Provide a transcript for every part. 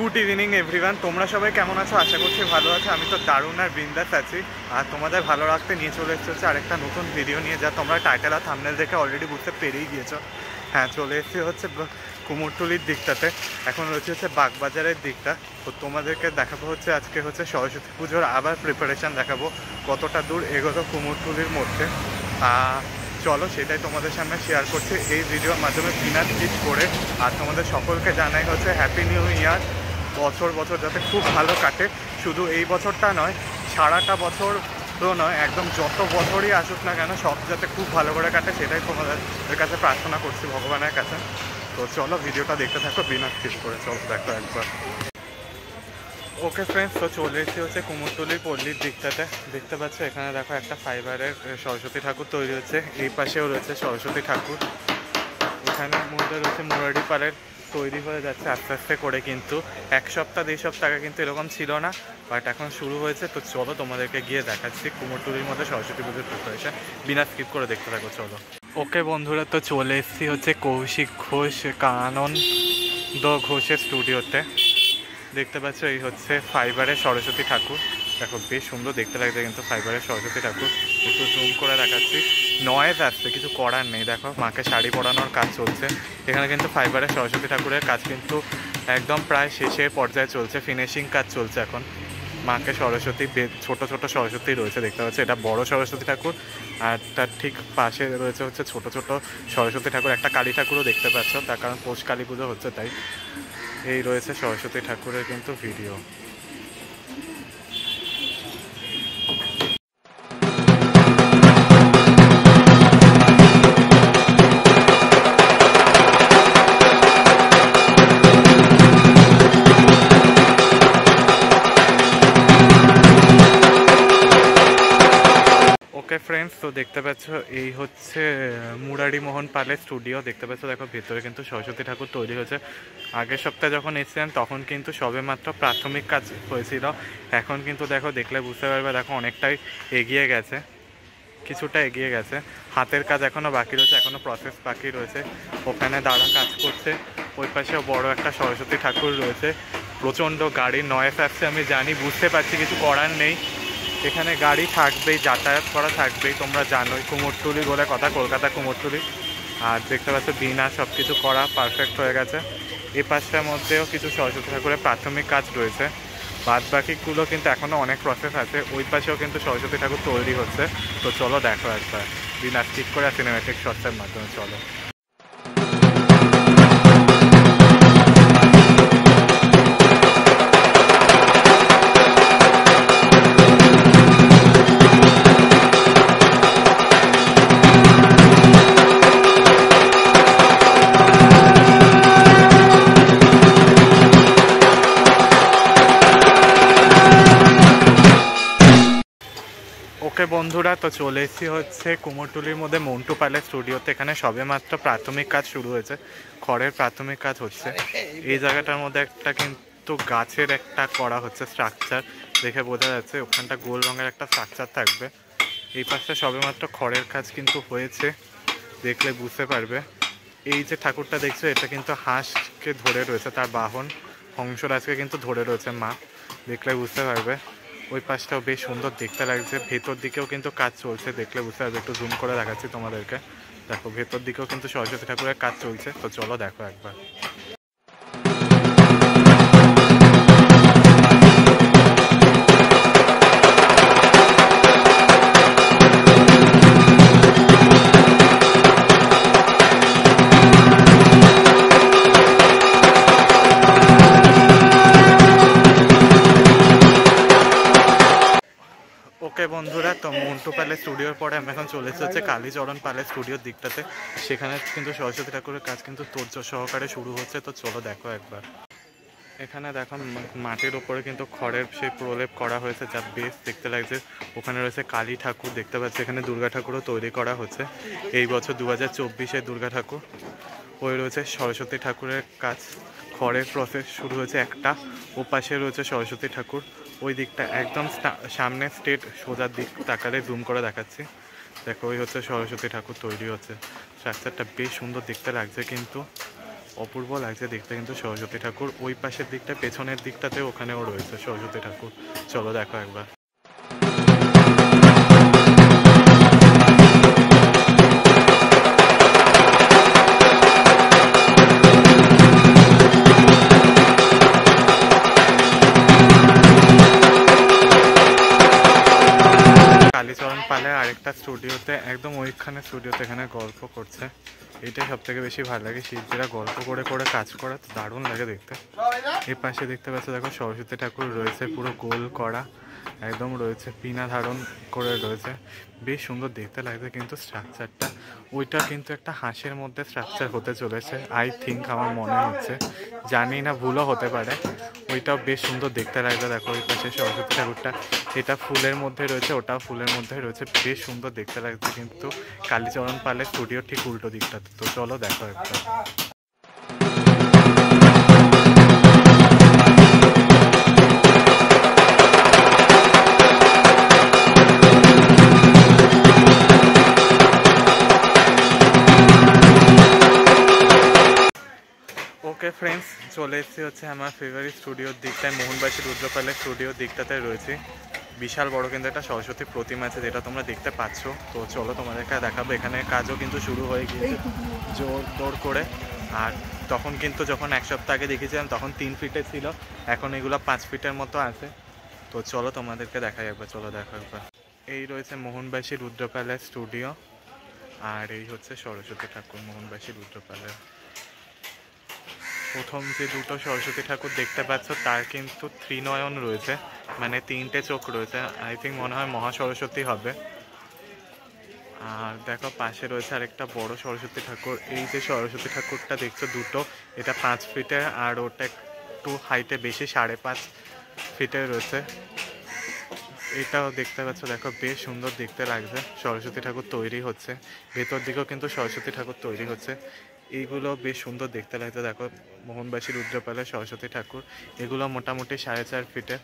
Good evening everyone, তোমরা সবাই কেমন আছো? আশা করছি ভালো আছো। আমি তো দারুণ আর বিন্দাস আছি। আর তোমাদের ভালো রাখতে নিয়ে চলে এসেছি আরেকটা নতুন ভিডিও নিয়ে, যা তোমরা টাইটেল আর থাম্বনেল দেখে অলরেডি বুঝতে পেরেই গিয়েছো। হ্যাঁ, চলে এসেছি হচ্ছে কুমোরটুলির দিকটাতে। এখন রয়েছে হচ্ছে বাগবাজারের দিকটা। তো তোমাদেরকে দেখাবো হচ্ছে আজকে হচ্ছে সরস্বতী পুজোর আবার প্রিপারেশান দেখাবো, কতটা দূর এগোতো কুমোরটুলির মধ্যে। চলো সেটাই তোমাদের সামনে শেয়ার করছি এই ভিডিওর মাধ্যমে বিনা স্কিপ করে। আর তোমাদের সকলকে জানাই হচ্ছে হ্যাপি নিউ ইয়ার। বছর বছর যাতে খুব ভালো কাটে, শুধু এই বছরটা নয়, সারাটা বছর তো নয়, একদম যত বছরই আসুক না কেন সব যাতে খুব ভালো করে কাটে, সেটাই তোমাদের কাছে প্রার্থনা করছি ভগবানের কাছে। তো চলো ভিডিওটা দেখতে থাকো বিনা স্কিপ করে। চলো দেখো একবার। ওকে ফ্রেন্ডস, তো চলে এসেছি হচ্ছে কুমোরটুলির পল্লীর দিকটাতে। দেখতে পাচ্ছ এখানে দেখো একটা ফাইবারের সরস্বতী ঠাকুর তৈরি হচ্ছে, এই পাশেও রয়েছে সরস্বতী ঠাকুর। এখানে মধ্যে রয়েছে মুরারি পাড়ের তৈরি হয়ে যাচ্ছে আস্তে আস্তে করে, কিন্তু এক সপ্তাহ 2 সপ্তাহ আগে কিন্তু এরকম ছিল না, বাট এখন শুরু হয়েছে। তো চলো তোমাদেরকে গিয়ে দেখাচ্ছি কুমোরটুলির মধ্যে সরস্বতী পুজোর প্রিপারেশন। বিনা স্কিপ করে দেখতে থাকো চলো। ওকে বন্ধুরা, তো চলে এসেছি হচ্ছে কৌশিক ঘোষ কানন্দ ঘোষের স্টুডিওতে। দেখতে পাচ্ছ এই হচ্ছে ফাইবারের সরস্বতী ঠাকুর। দেখো বেশ সুন্দর দেখতে লাগছে কিন্তু ফাইবারের সরস্বতী ঠাকুর। একটু জুম করে দেখাচ্ছি, নয়েজ আসছে, কিছু করার নেই। দেখো মাকে শাড়ি পরানোর কাজ চলছে এখানে, কিন্তু ফাইবারের সরস্বতী ঠাকুরের কাজ কিন্তু একদম প্রায় শেষের পর্যায়ে চলছে, ফিনিশিং কাজ চলছে এখন। মাকে সরস্বতী ছোট ছোট সরস্বতী রয়েছে দেখতে পাচ্ছি, এটা বড় সরস্বতী ঠাকুর। আর তার ঠিক পাশে রয়েছে হচ্ছে ছোট ছোট সরস্বতী ঠাকুর, একটা কালী ঠাকুরও দেখতে পাচ্ছ, তার কারণ পৌষ কালী পুজো হচ্ছে তাই। এই রয়েছে সরস্বতী ঠাকুরের কিন্তু ভিডিও। ওকে ফ্রেন্ডস, তো দেখতে পাচ্ছ এই হচ্ছে মুরারি মোহন পালের স্টুডিও। দেখতে পাচ্ছ দেখো ভেতরে কিন্তু সরস্বতী ঠাকুর তৈরি হয়েছে। আগের সপ্তাহে যখন এসেছিলাম তখন কিন্তু সবেমাত্র প্রাথমিক কাজ হয়েছিল, এখন কিন্তু দেখো দেখলে বুঝতে পারবে, দেখো অনেকটাই এগিয়ে গেছে, কিছুটা এগিয়ে গেছে। হাতের কাজ এখনও বাকি রয়েছে, এখনও প্রসেস বাকি রয়েছে। ওখানে দাঁড়া কাজ করছে, ওই পাশেও বড় একটা সরস্বতী ঠাকুর রয়েছে। প্রচণ্ড গাড়ির নয়েজ আসছে, আমি জানি, বুঝতে পারছি, কিছু করার নেই। এখানে গাড়ি থাকবেই, যাতায়াত করা থাকবেই, তোমরা জানোই কুমোরটুলি বলে কথা, কলকাতা কুমোরটুলি। আর দেখতে পাচ্ছ বিনা সব কিছু করা পারফেক্ট হয়ে গেছে। এই পাশটার মধ্যেও কিছু সরস্বতী ঠাকুরের প্রাথমিক কাজ রয়েছে, বাদ বাকিগুলো কিন্তু এখনও অনেক প্রসেস আছে। ওই পাশেও কিন্তু সরস্বতী ঠাকুর তৈরি হচ্ছে। তো চলো দেখো একবার বিনা স্কিপ করে সিনেম্যাটিক শটসের মাধ্যমে। চলো। ওকে বন্ধুরা, তো চলে এসেছি হচ্ছে কুমোরটুলির মধ্যে মন্টু পালের স্টুডিওতে। এখানে সবেমাত্র প্রাথমিক কাজ শুরু হয়েছে, খড়ের প্রাথমিক কাজ হচ্ছে। এই জায়গাটার মধ্যে একটা কিন্তু গাছের একটা করা হচ্ছে স্ট্রাকচার, দেখে বোঝা যাচ্ছে ওখানটা গোল রঙের একটা স্ট্রাকচার থাকবে। এই পাশটা সবেমাত্র খড়ের কাজ কিন্তু হয়েছে, দেখলে বুঝতে পারবে। এই যে ঠাকুরটা দেখছো, এটা কিন্তু হাঁসকে ধরে রয়েছে, তার বাহন হংসরাজকে কিন্তু ধরে রয়েছে মা, দেখলে বুঝতে পারবে। ওই পাশটাও বেশ সুন্দর দেখতে লাগছে, ভেতর দিকেও কিন্তু কাজ চলছে, দেখলে বুঝতে পারবে। একটু জুম করে দেখাচ্ছি তোমাদেরকে, দেখো ভেতর দিকেও কিন্তু সরস্বতী ঠাকুরের কাজ চলছে। তো চলো দেখো একবার। ওকে বন্ধুরা, তো মন্টু পালের স্টুডিওর পরে আমি এখন চলে এসেছি কালীচরণ পালের স্টুডিওর দিকটাতে। সেখানে কিন্তু সরস্বতী ঠাকুরের কাজ কিন্তু তোড়জোড় সহকারে শুরু হচ্ছে। তো চলো দেখো একবার। এখানে দেখো মাটির উপরে কিন্তু খড়ের সেই প্রলেপ করা হয়েছে, যা বেশ দেখতে লাগছে। ওখানে রয়েছে কালী ঠাকুর দেখতে পাচ্ছি, এখানে দুর্গা ঠাকুরও তৈরি করা হচ্ছে। এই বছর 2024-এর দুর্গা ঠাকুর। ওই রয়েছে সরস্বতী ঠাকুরের কাজ, খড়ের প্রসেস শুরু হয়েছে একটা। ও পাশে রয়েছে সরস্বতী ঠাকুর, ওই দিকটা একদম সামনে স্ট্রেট সোজার দিক তাকালে জুম করে দেখাচ্ছি। দেখো ওই হচ্ছে সরস্বতী ঠাকুর তৈরি হচ্ছে, স্ট্রাকচারটা বেশ সুন্দর দেখতে লাগছে কিন্তু। অপূর্ব লাগছে দেখতে কিন্তু সরস্বতী ঠাকুর। ওই পাশের দিকটা পেছনের দিকটাতে ওখানেও রয়েছে সরস্বতী ঠাকুর। চলো দেখো একবার। কালীচরণ পালের আরেকটা স্টুডিওতে, একদম ওইখানে স্টুডিওতে এখানে গল্প করছে। এটাই সব থেকে বেশি ভালো লাগে, শিল্পীরা গল্প করে করে কাজ করা দারুণ লাগে দেখতে। এই পাশে দেখতে পাচ্ছ দেখো সরস্বতী ঠাকুর রয়েছে পুরো গোল করা, একদম রয়েছে পিনা ধারণ করে রয়েছে, বেশ সুন্দর দেখতে লাগছে কিন্তু স্ট্রাকচারটা। ওইটা কিন্তু একটা হাঁসের মধ্যে স্ট্রাকচার হতে চলেছে আই থিঙ্ক, আমার মনে হচ্ছে, জানি না ভুলও হতে পারে। ওইটাও বেশ সুন্দর দেখতে লাগছে দেখো। ওই পাশে সরস্বতী ঠাকুরটা, এটা ফুলের মধ্যে রয়েছে, ওটাও ফুলের মধ্যে রয়েছে, বেশ সুন্দর দেখতে লাগছে কিন্তু কালীচরণ পালের স্টুডিও ঠিক উল্টো দিকটাতে। তো চলো দেখো একটা। ওকে ফ্রেন্ডস, চলে এসেছি হচ্ছে আমার ফেভারিট স্টুডিওর দিকটায়, মোহনবাসী রুদ্রপালের স্টুডিওর দিকটাতে রয়েছে। বিশাল বড় কিন্তু একটা সরস্বতী প্রতিমা আছে যেটা তোমরা দেখতে পাচ্ছ। তো চলো তোমাদেরকে দেখাবো। এখানে কাজও কিন্তু শুরু হয়ে গিয়েছে জোর দৌড় করে। আর তখন কিন্তু যখন এক সপ্তাহ আগে দেখেছিলাম তখন 3 ফিটে ছিল, এখন এগুলো 5 ফিটের মতো আছে। তো চলো তোমাদেরকে দেখাই একবার, চলো দেখো একবার। এই রয়েছে মোহনবাসী রুদ্রপালের স্টুডিও, আর এই হচ্ছে সরস্বতী ঠাকুর মোহনবাসী রুদ্রপালের। প্রথম যে দুটো সরস্বতী ঠাকুর দেখতে পাচ্ছ তার কিন্তু ত্রিনয়ন রয়েছে, মানে 3টে চোখ রয়েছে। আই থিঙ্ক মনে হয় মহা সরস্বতী হবে। আর দেখো পাশে রয়েছে আরেকটা বড় সরস্বতী ঠাকুর। এই যে সরস্বতী ঠাকুরটা দেখছো দুটো, এটা 5 ফিটে, আর ওটা একটু হাইটে বেশি, 5.5 ফিটে রয়েছে। এটাও দেখতে পাচ্ছ দেখো, বেশ সুন্দর দেখতে লাগছে। সরস্বতী ঠাকুর তৈরি হচ্ছে, ভেতর দিকেও কিন্তু সরস্বতী ঠাকুর তৈরি হচ্ছে। এইগুলো বেশ সুন্দর দেখতে লাগছে দেখো, মোহনবাসী রুদ্রপালের সরস্বতী ঠাকুর। এগুলো মোটামুটি 4.5 ফিটে,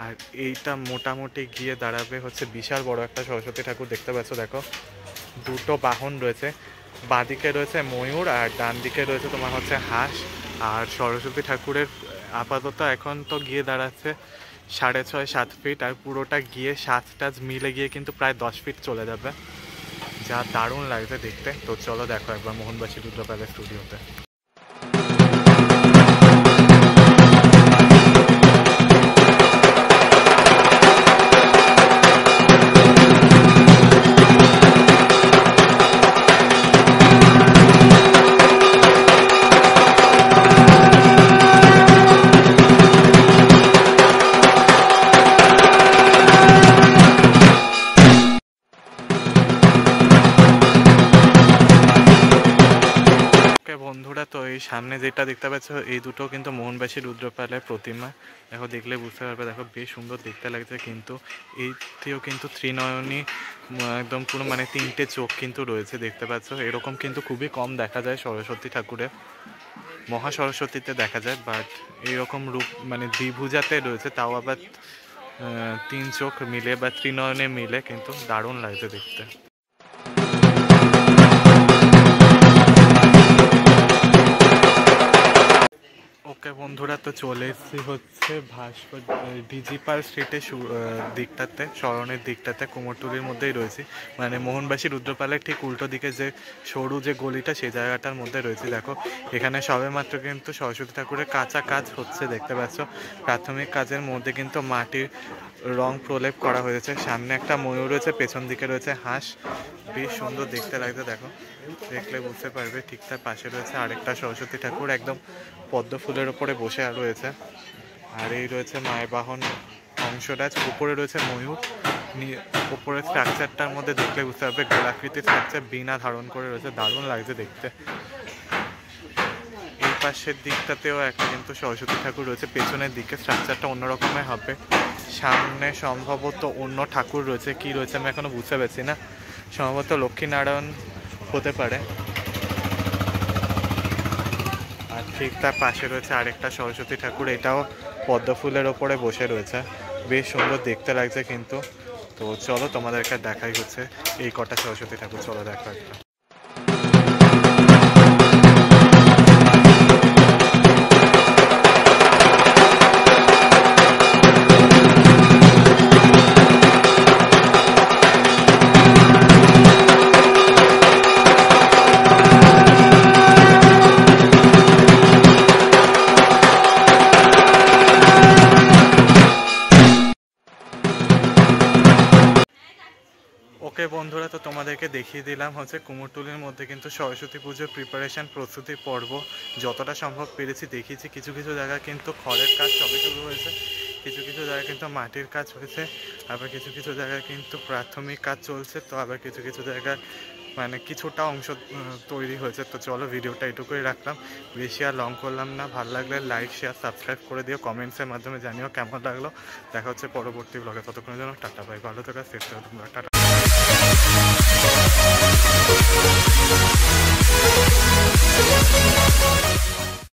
আর এইটা মোটামুটি গিয়ে দাঁড়াবে হচ্ছে বিশাল বড় একটা সরস্বতী ঠাকুর। দেখতে পাচ্ছ দেখো, দুটো বাহন রয়েছে, বাঁদিকে রয়েছে ময়ূর আর ডান দিকে রয়েছে তোমার হচ্ছে হাঁস। আর সরস্বতী ঠাকুরের আপাতত এখন তো গিয়ে দাঁড়াচ্ছে 6.5-7 ফিট, আর পুরোটা গিয়ে 7 মিলে গিয়ে কিন্তু প্রায় 10 ফিট চলে যাবে, যা দারুণ লাগছে দেখতে। তো চলো দেখো একবার মোহনবাসী রুদ্রপালের স্টুডিওতে। বন্ধুরা, তো এই সামনে যেটা দেখতে পাচ্ছ এই দুটো কিন্তু মোহনবাসী রুদ্রপালের প্রতিমা। দেখো, দেখলে বুঝতে পারবে, দেখো বেশ সুন্দর দেখতে লাগছে কিন্তু। এইতেও কিন্তু ত্রিনয়নী, একদম পুরো মানে 3টে চোখ কিন্তু রয়েছে দেখতে পাচ্ছ। এরকম কিন্তু খুবই কম দেখা যায় সরস্বতী ঠাকুরের, মহা সরস্বতীতে দেখা যায়, বাট এইরকম রূপ মানে দ্বিভুজাতে রয়েছে, তাও আবার 3 চোখ মিলে বা ত্রিনয়নে মিলে, কিন্তু দারুণ লাগছে দেখতে। ওকে বন্ধুরা, তো চলে এসেছি হচ্ছে ভাস্কর ডিজিপাল স্ট্রিটের দিকটাতে, শরণের দিকটাতে, কুমোরটুলির মধ্যেই রয়েছি, মানে মোহনবাসী রুদ্রপালের ঠিক উল্টো দিকে যে সরু যে গলিটা সেই জায়গাটার মধ্যে রয়েছে। দেখো, এখানে সবে মাত্র কিন্তু সরস্বতী ঠাকুরের কাঁচা কাজ হচ্ছে দেখতে পাচ্ছ। প্রাথমিক কাজের মধ্যে কিন্তু মাটির রং প্রলেপ করা হয়েছে। সামনে একটা ময়ূর রয়েছে, পেছন দিকে রয়েছে হাঁস, বেশ সুন্দর দেখতে লাগছে দেখো, দেখলে বুঝতে পারবে। ঠিক তার পাশে রয়েছে আরেকটা সরস্বতী ঠাকুর, একদম পদ্ম ফুলের ওপরে বসে রয়েছে। আর এই রয়েছে মায়ের বাহন অংশটা, উপরে রয়েছে ময়ূর। উপরের স্ট্রাকচারটার মধ্যে দেখলে বুঝতে পারবে গোলাকৃতির স্ট্রাকচার, বীণা ধারণ করে রয়েছে, দারুণ লাগছে দেখতে। এই পাশের দিকটাতেও একটা কিন্তু সরস্বতী ঠাকুর রয়েছে, পেছনের দিকে স্ট্রাকচারটা অন্যরকমের হবে। সামনে সম্ভবত অন্য ঠাকুর রয়েছে, কি রয়েছে আমি এখনো বুঝতে পারছি না, সম্ভবত লক্ষ্মীনারায়ণ হতে পারে। আর ঠিক তার পাশে রয়েছে আরেকটা সরস্বতী ঠাকুর, এটাও পদ্ম ফুলের ওপরে বসে রয়েছে, বেশ সুন্দর দেখতে লাগছে কিন্তু। তো চলো তোমাদেরকে দেখাই হচ্ছে এই কটা সরস্বতী ঠাকুর, চলো দেখা একটা। তোমাদেরকে দেখিয়ে দিলাম হচ্ছে কুমোরটুলির মধ্যে কিন্তু সরস্বতী পুজোর প্রিপারেশান প্রস্তুতি পর্ব যতটা সম্ভব পেরেছি দেখিয়েছি। কিছু কিছু জায়গায় কিন্তু খড়ের কাজ সবে শুরু হয়েছে, কিছু কিছু জায়গায় কিন্তু মাটির কাজ হয়েছে, আবার কিছু কিছু জায়গায় কিন্তু প্রাথমিক কাজ চলছে, তো আবার কিছু কিছু জায়গায় মানে কিছুটা অংশ তৈরি হয়েছে। তো চলো ভিডিওটা এটুকুই রাখলাম, বেশি আর লং করলাম না। ভালো লাগলে লাইক শেয়ার সাবস্ক্রাইব করে দিও, কমেন্টসের মাধ্যমে জানিও কেমন লাগলো। দেখা হচ্ছে পরবর্তী ব্লগে, ততক্ষণের জন্য টাটা, বাই, ভালো থাকা, সেফ থাকো তোমরা, টাটা।